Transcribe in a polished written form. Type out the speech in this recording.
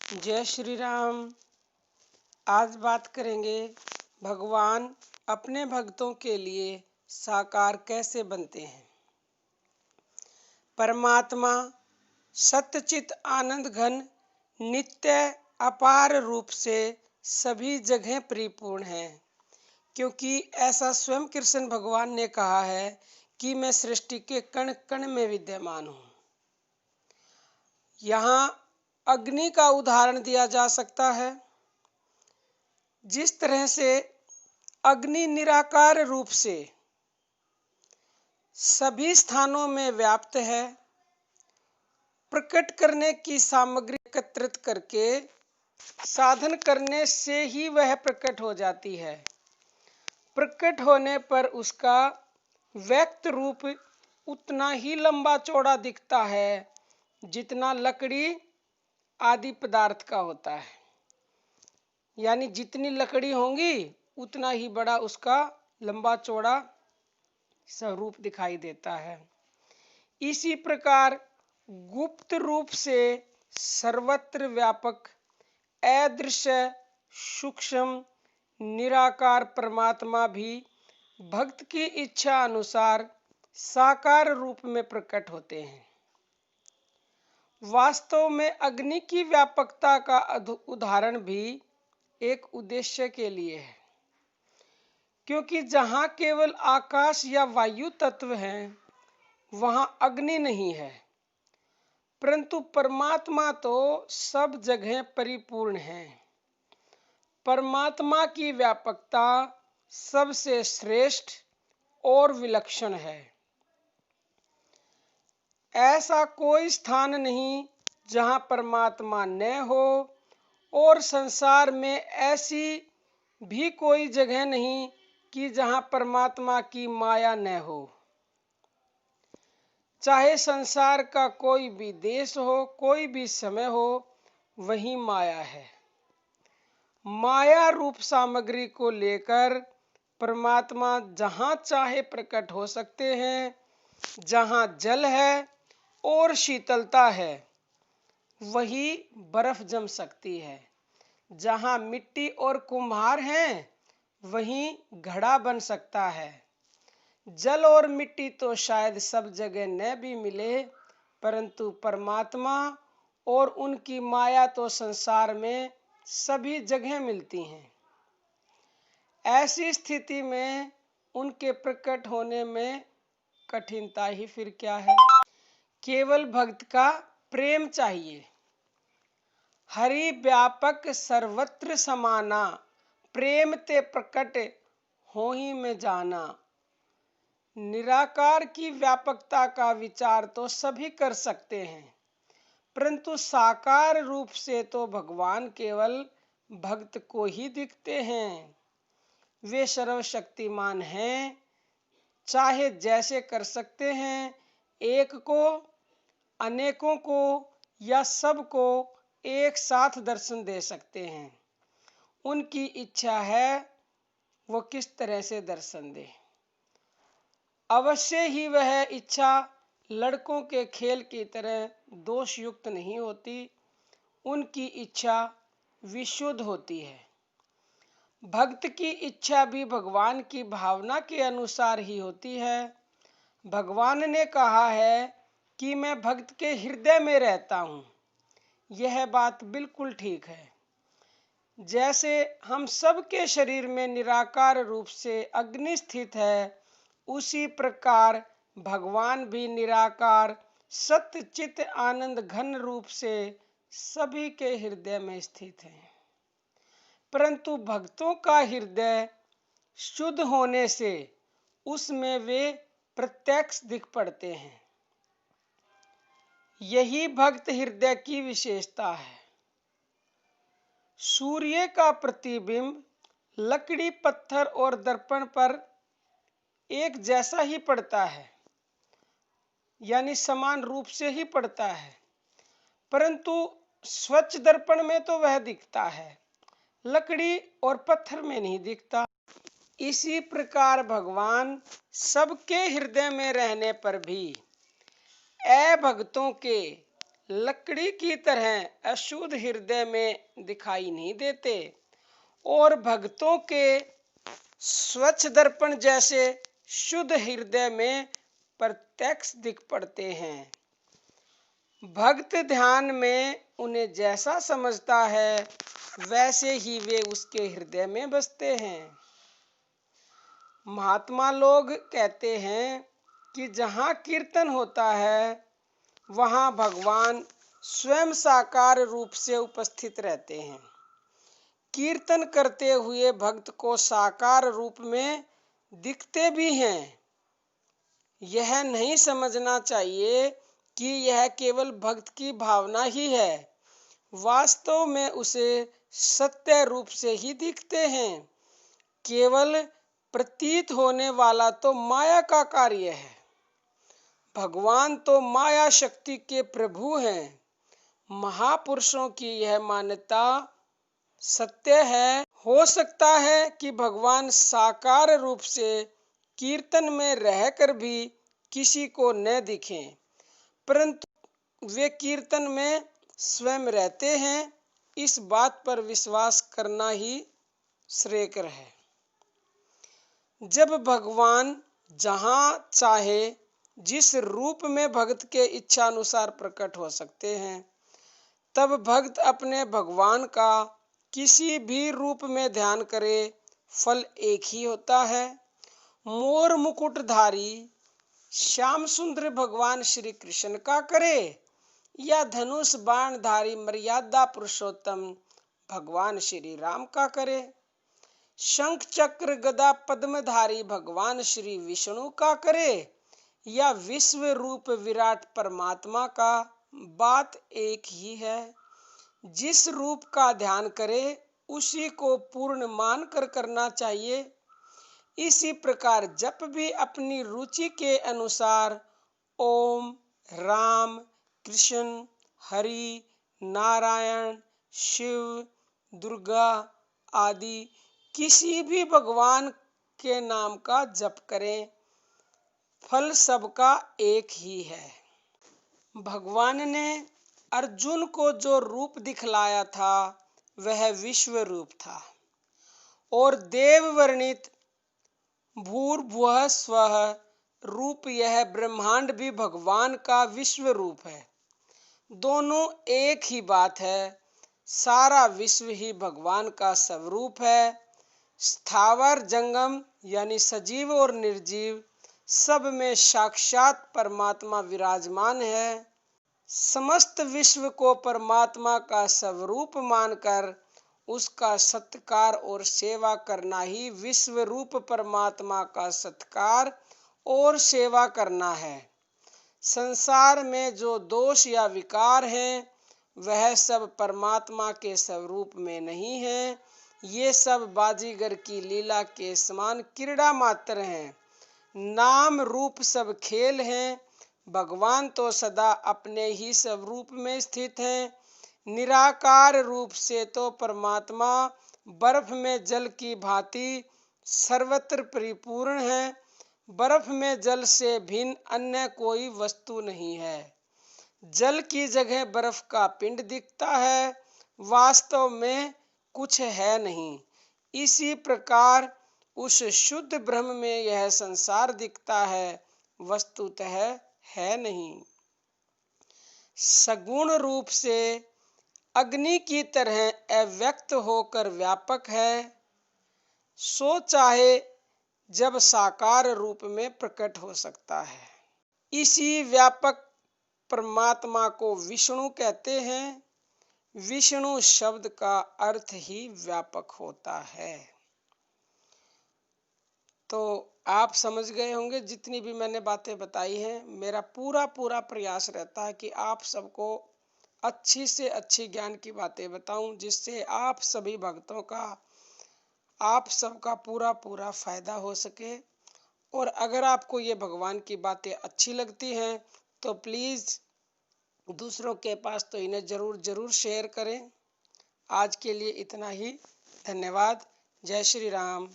जय श्री राम। आज बात करेंगे भगवान अपने भक्तों के लिए साकार कैसे बनते हैं। परमात्मा सत्यचित आनंद घन नित्य अपार रूप से सभी जगह परिपूर्ण है, क्योंकि ऐसा स्वयं कृष्ण भगवान ने कहा है कि मैं सृष्टि के कण कण में विद्यमान हूँ। यहाँ अग्नि का उदाहरण दिया जा सकता है। जिस तरह से अग्नि निराकार रूप से सभी स्थानों में व्याप्त है, प्रकट करने की सामग्री एकत्रित करके साधन करने से ही वह प्रकट हो जाती है। प्रकट होने पर उसका व्यक्त रूप उतना ही लंबा चौड़ा दिखता है जितना लकड़ी आदि पदार्थ का होता है। यानी जितनी लकड़ी होंगी उतना ही बड़ा उसका लंबा चौड़ा स्वरूप दिखाई देता है। इसी प्रकार गुप्त रूप से सर्वत्र व्यापक अदृश्य सूक्ष्म निराकार परमात्मा भी भक्त की इच्छा अनुसार साकार रूप में प्रकट होते हैं। वास्तव में अग्नि की व्यापकता का उदाहरण भी एक उद्देश्य के लिए है, क्योंकि जहाँ केवल आकाश या वायु तत्व हैं वहाँ अग्नि नहीं है, परंतु परमात्मा तो सब जगह परिपूर्ण है। परमात्मा की व्यापकता सबसे श्रेष्ठ और विलक्षण है। ऐसा कोई स्थान नहीं जहाँ परमात्मा न हो, और संसार में ऐसी भी कोई जगह नहीं कि जहाँ परमात्मा की माया न हो। चाहे संसार का कोई भी देश हो, कोई भी समय हो, वही माया है। माया रूप सामग्री को लेकर परमात्मा जहाँ चाहे प्रकट हो सकते हैं। जहाँ जल है और शीतलता है वही बर्फ जम सकती है। जहाँ मिट्टी और कुम्हार हैं वहीं घड़ा बन सकता है। जल और मिट्टी तो शायद सब जगह न भी मिले, परंतु परमात्मा और उनकी माया तो संसार में सभी जगह मिलती हैं। ऐसी स्थिति में उनके प्रकट होने में कठिनता ही फिर क्या है। केवल भक्त का प्रेम चाहिए। हरि व्यापक सर्वत्र समाना, प्रेम ते प्रकट हो ही में जाना। निराकार की व्यापकता का विचार तो सभी कर सकते हैं, परंतु साकार रूप से तो भगवान केवल भक्त को ही दिखते हैं। वे सर्वशक्तिमान हैं, चाहे जैसे कर सकते हैं। एक को, अनेकों को या सबको एक साथ दर्शन दे सकते हैं। उनकी इच्छा है वो किस तरह से दर्शन दे। अवश्य ही वह इच्छा लड़कों के खेल की तरह दोष युक्त नहीं होती। उनकी इच्छा विशुद्ध होती है। भक्त की इच्छा भी भगवान की भावना के अनुसार ही होती है। भगवान ने कहा है कि मैं भक्त के हृदय में रहता हूँ। यह बात बिल्कुल ठीक है। जैसे हम सबके शरीर में निराकार रूप से अग्नि स्थित है, उसी प्रकार भगवान भी निराकार सत्यचित आनंद घन रूप से सभी के हृदय में स्थित है। परंतु भक्तों का हृदय शुद्ध होने से उसमें वे प्रत्यक्ष दिख पड़ते हैं। यही भक्त हृदय की विशेषता है। सूर्य का प्रतिबिंब लकड़ी, पत्थर और दर्पण पर एक जैसा ही पड़ता है, यानी समान रूप से ही पड़ता है, परंतु स्वच्छ दर्पण में तो वह दिखता है, लकड़ी और पत्थर में नहीं दिखता। इसी प्रकार भगवान सबके हृदय में रहने पर भी अभक्तों के लकड़ी की तरह अशुद्ध हृदय में दिखाई नहीं देते और भक्तों के स्वच्छ दर्पण जैसे शुद्ध हृदय में प्रत्यक्ष दिख पड़ते हैं। भक्त ध्यान में उन्हें जैसा समझता है वैसे ही वे उसके हृदय में बसते हैं। महात्मा लोग कहते हैं कि जहाँ कीर्तन होता है वहाँ भगवान स्वयं साकार रूप से उपस्थित रहते हैं। कीर्तन करते हुए भक्त को साकार रूप में दिखते भी हैं। यह नहीं समझना चाहिए कि यह केवल भक्त की भावना ही है, वास्तव में उसे सत्य रूप से ही दिखते हैं। केवल प्रतीत होने वाला तो माया का कार्य है। भगवान तो माया शक्ति के प्रभु हैं। महापुरुषों की यह मान्यता सत्य है। हो सकता है कि भगवान साकार रूप से कीर्तन में रहकर भी किसी को न दिखें, परंतु वे कीर्तन में स्वयं रहते हैं। इस बात पर विश्वास करना ही श्रेयकर है। जब भगवान जहाँ चाहे जिस रूप में भक्त के इच्छा अनुसार प्रकट हो सकते हैं, तब भक्त अपने भगवान का किसी भी रूप में ध्यान करे, फल एक ही होता है। मोर मुकुटधारी श्याम सुंदर भगवान श्री कृष्ण का करे या धनुष बाणधारी मर्यादा पुरुषोत्तम भगवान श्री राम का करे, शंख चक्र गदा पद्मधारी भगवान श्री विष्णु का करे या विश्व रूप विराट परमात्मा का, बात एक ही है। जिस रूप का ध्यान करे उसी को पूर्ण मान कर करना चाहिए। इसी प्रकार जप भी अपनी रुचि के अनुसार ओम, राम, कृष्ण, हरि, नारायण, शिव, दुर्गा आदि किसी भी भगवान के नाम का जप करें, फल सबका एक ही है। भगवान ने अर्जुन को जो रूप दिखलाया था वह विश्व रूप था और देव वर्णित भूर्भुवः स्वः रूप यह ब्रह्मांड भी भगवान का विश्व रूप है। दोनों एक ही बात है। सारा विश्व ही भगवान का स्वरूप है। स्थावर जंगम यानी सजीव और निर्जीव सब में साक्षात परमात्मा विराजमान है। समस्त विश्व को परमात्मा का स्वरूप मानकर उसका सत्कार और सेवा करना ही विश्व रूप परमात्मा का सत्कार और सेवा करना है। संसार में जो दोष या विकार हैं वह सब परमात्मा के स्वरूप में नहीं है। ये सब बाजीगर की लीला के समान क्रीड़ा मात्र हैं। नाम रूप सब खेल हैं। भगवान तो सदा अपने ही स्वरूप में स्थित हैं। निराकार रूप से तो परमात्मा बर्फ में जल की भांति सर्वत्र परिपूर्ण है। बर्फ में जल से भिन्न अन्य कोई वस्तु नहीं है। जल की जगह बर्फ का पिंड दिखता है, वास्तव में कुछ है नहीं। इसी प्रकार उस शुद्ध ब्रह्म में यह संसार दिखता है, वस्तुतः है नहीं। सगुण रूप से अग्नि की तरह अव्यक्त होकर व्यापक है, सो चाहे जब साकार रूप में प्रकट हो सकता है। इसी व्यापक परमात्मा को विष्णु कहते हैं। विष्णु शब्द का अर्थ ही व्यापक होता है। तो आप समझ गए होंगे जितनी भी मैंने बातें बताई हैं। मेरा पूरा प्रयास रहता है कि आप सबको अच्छी से अच्छी ज्ञान की बातें बताऊं, जिससे आप सभी भक्तों का, आप सबका पूरा फायदा हो सके। और अगर आपको ये भगवान की बातें अच्छी लगती हैं तो प्लीज़ दूसरों के पास तो इन्हें जरूर शेयर करें। आज के लिए इतना ही। धन्यवाद। जय श्री राम।